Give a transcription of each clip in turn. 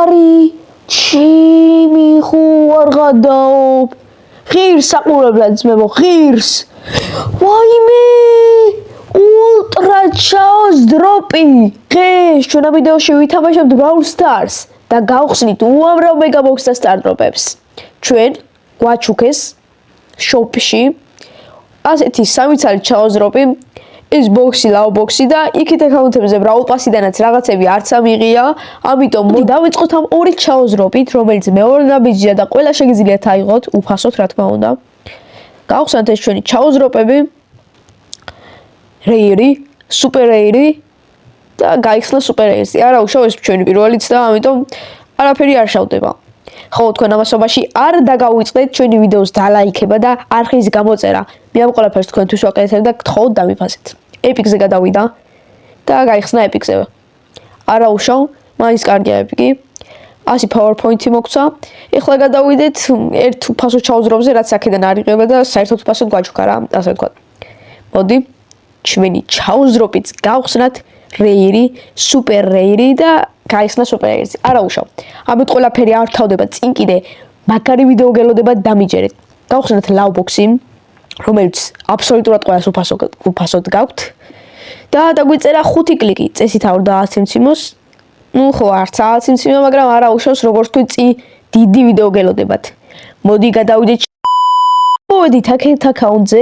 არი ჩემი ხო არ გადაობ ღირს საყურებლად ძმებო ღირს ვაიმე ულტრა ჩაოს დროპი დღეს ჩვენა ვიდეოში ვითამაშებთ Brawl Stars და გავხსნით უამრავ მეგაბოქს და სტარდროპებს ჩვენ გვაჩუქეს შოპში ასეთი 3 წელი ჩაოს დროპი ეს ბოქსი ლაო ბოქსი და იქით აკაუნტებზე Brawl Pass-იდანაც რაღაცები არც ამიღია ამიტომ დავიწყოთ ამ ორი ჩაოს დროპით რომელიც მეორე ნაბიჯია და ყველა შეგიძლიათ აიღოთ უფასოდ რა თქმა უნდა გავხსნათ ეს ჩვენი ჩაოს დროპები რეირი, სუპერ რეირი და გაიხსნა სუპერ რეირი. არა უშავ ეს ჩვენი პირველიც და ამიტომ არაფერი არ შავდება. ხო თქვენ ამასობაში არ დაგავიწყდეთ ჩვენი ვიდეოს დალაიქება და არხის გამოწერა. მე ამ ყველაფერს თქვენთვის ვაკეთებ და გთხოვთ დამიფასეთ. ეპიკზე გადავიდა და გაიხსნა ეპიკზე. არა უშავ, მაინც კარგია ეპიკი. 100 PowerPoint-ი მოგცა. ეხლა გადავიდეთ ერთ უფასო ჩაოს დროპზე რაც აქედან არ იღება და საერთოდ უფასოდ გვაჩუქა რა, ასე ვთქვათ. მოდი ჩვენი ჩაოს დროპიც გავხსნათ რეირი, სუპერ რეირი და გაიხსნა სუპერ რეირი. არა უშავ. ამით ყველაფერი არ თავდება წინ კიდე მაგარი ვიდეო გელოდება დამიჯერეთ. გავხსნათ ლაო ბოქსი, რომელიც აბსოლუტურად ყველას უფასოდ გაქვთ. და დაგვიწერა 5 კლიკი. წესით არ დააციმციმოს. ნუ ხო არც ააციმციმო, მაგრამ არა უშავს როგორც თქვი წინ დიდი ვიდეო გელოდებათ. მოდი გადავიდეთ მოვედით აქეთ აკაუნტზე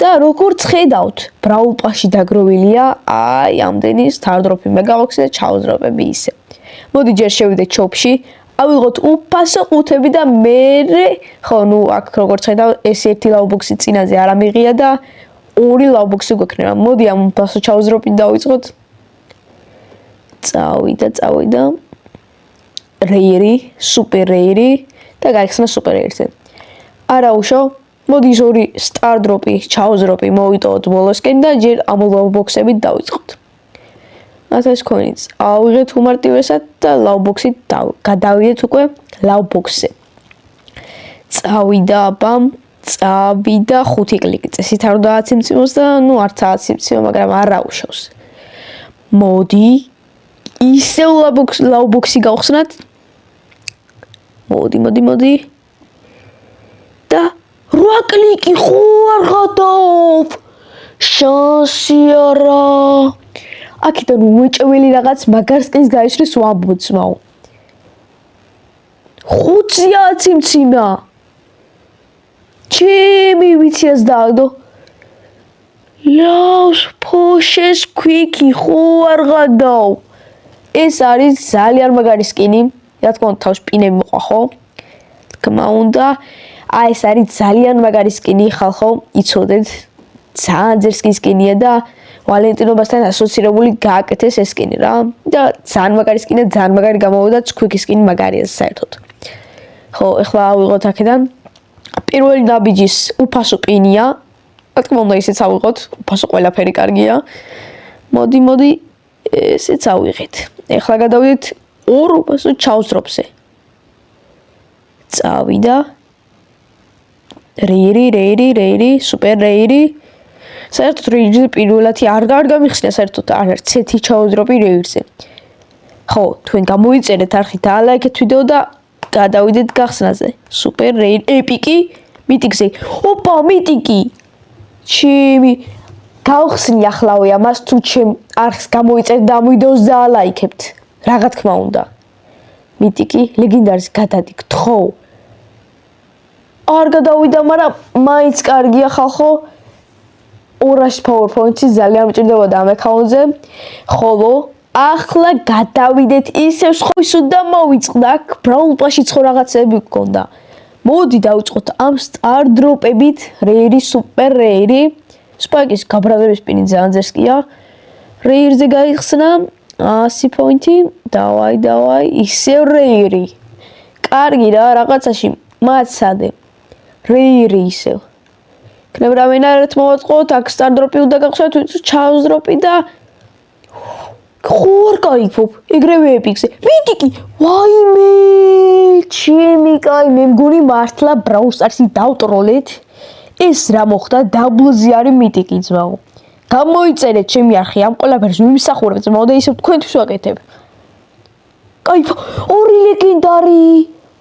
და როგორც ხედავთ, Brawl Pass-ში დაგროვილია აი ამდენი სტარდროპი მეგაბოქსი და ჩაოს დროპები ისე. მოდი ჯერ შევიდეთ შოპში, ავიღოთ უფასო ყუთები და მერე ხო ნუ აქ როგორც ხედავ ეს ერთი ლაო ბოქსი წინაზე არ ამიღია და ორი ლაო ბოქსი გვექნება. მოდი ამ უფასო ჩაოს დროპით დავიწყოთ. წავიდა რეირი, სუპერ რეირი და გაიხსნა სუპერ რეირზე. არა უშავ მოდი ზორი სტარდროპი, ჩაოს დროპი მოვიტოვოთ ბოლოსკენ და ჯერ ამ ლაო ბოქსებით დავიწყოთ. ასე თქვენიც ავიღეთ უმარტივესად და ლაო ბოქსით გადავიდეთ უკვე ლაო ბოქსზე. წავიდა 5 კლიკი. წესით არ დააციმციმოს და ნუ არც ააციმციმო, მაგრამ არა უშავს. მოდი ისევ ლაო ბოქსი გავხსნათ. მოდი და 8 კლიკი ხო არ გადაობ შანსი არა აქედან უეჭველი რაღაც მაგარსკენს გაიშლის ვამბოცმაო 5 აციმციმა ჩემი ვიციას დააგდო ლავს ფოშეს ქვიკი ხო არ გადაობ ეს არის ძალიან მაგარი სკინი რა თქმა უნდა თავს პინები მოყვა ხო თქმა უნდა აი ეს არის ძალიან მაგარი სკინი ხალხო იცოდეთ ძალიან ძერსკი სკინია და ვალენტინობასთან ასოცირებული გააკეთეს ეს სკინი რა და ძალიან მაგარი სკინია ძალიან მაგარი გამოვიდა სკვიკი სკინი მაგარია საერთოდ ხო ეხლა ავიღოთ აქედან პირველი ნაბიჯის უფასო პინია რა თქმა უნდა ისეც ავიღოთ უფასო ყველაფერი კარგია მოდი ესეც ავიღეთ ეხლა გადავიდეთ ორ უფასო ჩაოს დროპზე წავიდა რეირი, სუპერ რეირი. საერთოდ რეირი პირველად არ გამიხსნა საერთოდ არც ერთი ჩაოს დროპი რეირზე. ხო, თქვენ გამოიწერეთ არხით დალაიქეთ ვიდეო და გადავიდეთ გახსნაზე. სუპერ რეირი, ეპიკი, მიტიკზე. ოპა, მიტიკი. ჩემი გავხსნი ახლავე ამას თუ ჩემ არხს გამოიწერეთ და ამ ვიდეოს დალაიქებთ. რაღა თქმა უნდა. მიტიკი, ლეგენდარის გადადი გთხოვ. არ გადავიდა, მაგრამ მაინც კარგია ხალხო. 200 PowerPoint-ი ძალიან მჭირდებოდა ამ აკაუნტზე. ხოლო ახლა გადავიდეთ ისევ სხვისუთ და მოვიწყდა აქ Brawl Pass-ში ხო რაღაცები გქონდა. მოდი დავიწყოთ ამ სტარდროპებით რეირი, სუპერ რეირი. სპაიკის გაბრალების პინი ძალიან ძერსკია. რეირზე გაიხსნა 100 პოინტი. დავაი, ისევ რეირი. კარგი რა, რაღაცაში მაცადე. რეირი ისევ. იქნებ რამენარეთ მოვაწყოთ, აქ სტარდროპი უნდა გახსნათ, ჩაოს დროპი და ხო არ გაიფობ, ეგრევე ეპიკზე. მიტიკი, ვაიმე, ჩემი კაი, მე მგონი მართლა Brawl Stars-ი დავტროლეთ. ეს რა მოხდა, დაბლზე არის მიტიკი ძმაო. გამოიწერეთ ჩემი არხი, ამ ყველაფერს მიმსახურებ ძმაო და ისევ თქვენთვის ვაკეთებ. კაიფო, ორი ლეგენდარი.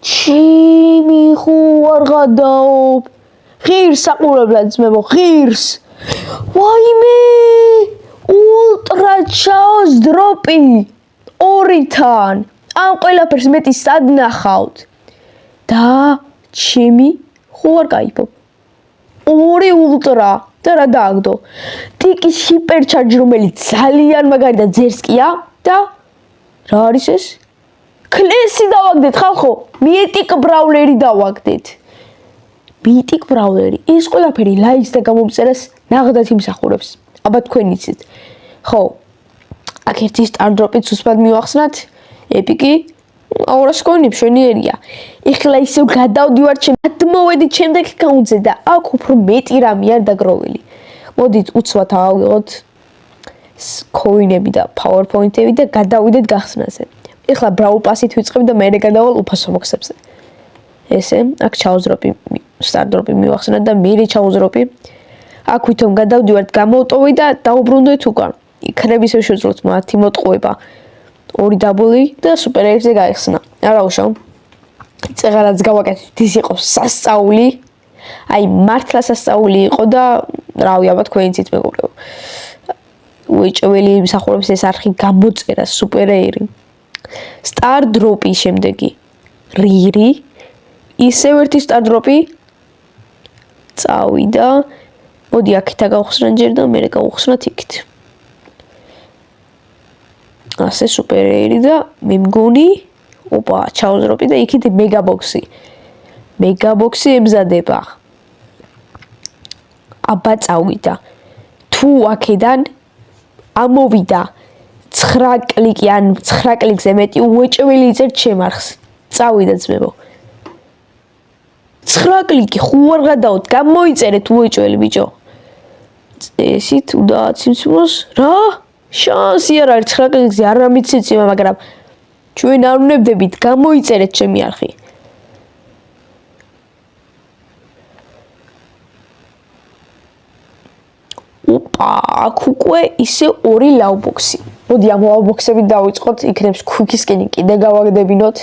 ჩემი ხო არ გადაობ. ღირს საყურებლად ძმებო, ღირს. ვაიმე! ულტრა ჩაოს დროპი 2-თან. ამ ყველაფერს მეტი სად ნახავთ? და ჩემი ხო არ кайფობ. 2 ულტრა და რა დააგდო. ტიკის ჰიპერჩარჯი რომელიც ძალიან მაგარი და ძერსკია და რა არის ეს? კლესი დავაგდეთ ხალხო, მიტიკ ბრაულერი დავაგდეთ. მიტიკ ბრაულერი. ეს ყველაფერი ლაიქს და გამომწერას ნაღდათ იმსახურებს. აბა თქვენ იცით. ხო. აქ ერთი სტარ დროპით სუსტად მივახსნათ. ეპიკი აურას კონი მშვენიერია. ეხლა ისევ გადავდივარ მოვედით შემდეგ კაუნტზე და აქ უფრო მეტი რამე არ დაგროვილი. მოდით უცბად ავიღოთ კოინები და PowerPoint-ები და გადავიდეთ გახსნაზე. ეხლა ბრაულ პასით ვიწყებ და მე გადავალ უფასო მოქსებზე. ესე, აქ ჩაუზროპი, სტარ დროპი მივახსნათ და მე ჩაუზროპი. აქ ვითომ გადავდივართ გამოვტოვი და დაუბრუნდეთ უკან. იქნებ ისევ შევძლოთ 10 მოტყუება. 2 დაბლი და სუპერეირზე გაიხსნა. არა უშავ. წეღარაც გავაკეთეთ, ის იყო სასწაული. აი მართლა სასწაული იყო და რავი, აბა თქვენ იცით მეგობრებო. უეჭველი მსახურებს ეს არხი გამოწერა სუპერეირი. სტარ დროპი შემდეგი. რირი. ისევ ერთი სტარ დროპი. წავიდა. მოდი აქეთა გავხსნა ჯერ და მე გავხსნათ იქით. ასე სუპერეირი და მე მგონი ოპა, ჩაუზროპი და იქით მეგაბოქსი. მეგაბოქსი ემზადება. აბა წავიდა. თუ აქედან ამოვიდა 9 კლიკი ან 9 კლიკზე მეტი უეჭველი იწერთ შემარხს. წავიდა ძმებო. 9 კლიკი ხო არ გადავთ, გამოიწერეთ უეჭველი ბიჭო. ესით უდაციმოს რა? შანსი არ არის 9 კლიკზე არ ამიცეციმა, მაგრამ ჩვენ არ ვნებდებით, გამოიწერეთ ჩემი არხი. ოპა, აქ უკვე ისე 2 ლაუბოქსი. მოდი ამ ლაუბოქსებით დავიწყოთ, იქნებს quick-scan-ი კიდე გავაგდებინოთ.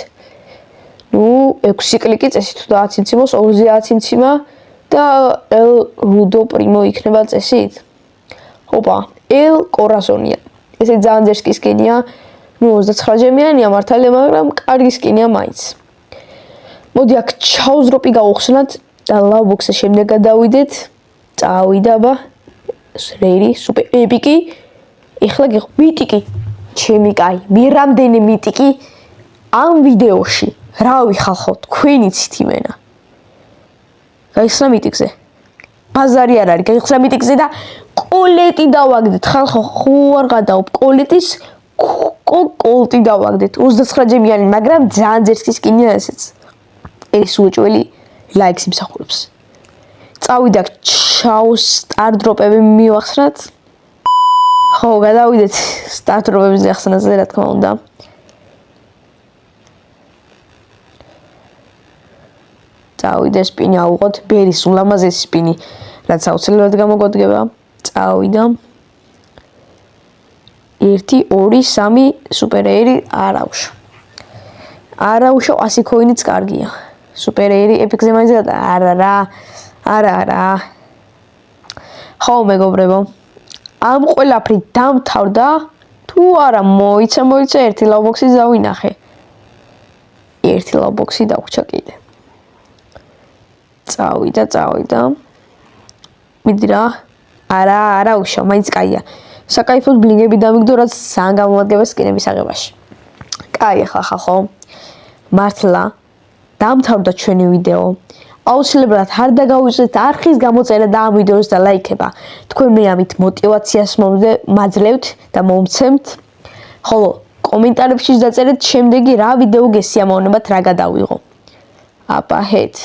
ნუ 6 კლიკი წესი თუ დააცინციმოს, 2-ზე აცინციმა და El Rudo Primo იქნება წესით. ოპა, El Corazonია. ესე ძალიან ძერსკი სკინია. ნუ 29 ჯემიანია მართალია, მაგრამ კარგი სკინია მაინც. მოდი აქ ჩაუზროპი გავხსნათ და ლაუბოქსის შემდეგ გადავიდეთ. წავიდა ბა. რეირი, სუპერ ეპიკი. ეხლა გიყო მიტიკი. ჩემი კაი, მე რამდენი მიტიკი ამ ვიდეოში. რავი ხალხო, თქვენ იცით იმენა. გაიხსნა მიტიკზე. ბაზარი არ არის, გაიხსნა მიტიკზე და კოლეტი დავაგდეთ. ხალხო, ხო არ გადაობ კოლეტის კოლტი დავაგდეთ. 29 ჯემიანი, მაგრამ ძალიან ძერსკი სკინია ესეც. ეს უეჭველი ლაიქს იმსახურებს. წავიდა ჩაოს სტარ დროპები მივახსნათ. ხო, გადავიდეთ სტარ დროპებზე ახსნაზე, რა თქმა უნდა. წავიდა სპინი ავიღოთ, ბერის ულამაზესი სპინი, რაც აუცილებლად გამოგვადგება. წავიდა 1 2 3 სუპერეირი არაუშო. არაუშო 100 კოინიც კარგია. სუპერეირი ეპიკზე მაინც არა. ხო მეგობრებო. ამ ყველაფრით დამთავრდა. თუ არა მოიცა 1 ლაუბოქსი დავინახე. 1 ლაუბოქსი დაგვჭა კიდე. წავიდა. მიდი რა. არა უშო, მაინც კაია. საკაიფოდ ბლინგები დამიგდო, რაც ძალიან გამომადგება სკინების აღებაში. კაი ახლა ხალხო. მართლა დამთავრდა ჩვენი ვიდეო. აუცილებლად არ დაგავიწყდეთ არხის გამოწერა და ამ ვიდეოს და ლაიქება. თქვენ მე ამით мотивაციას მაძლევთ და მომცემთ. ხოლო კომენტარებში დაწერეთ შემდეგი რა ვიდეო გესიამოვნებათ, რა გადავიღო. აპა ჰეთ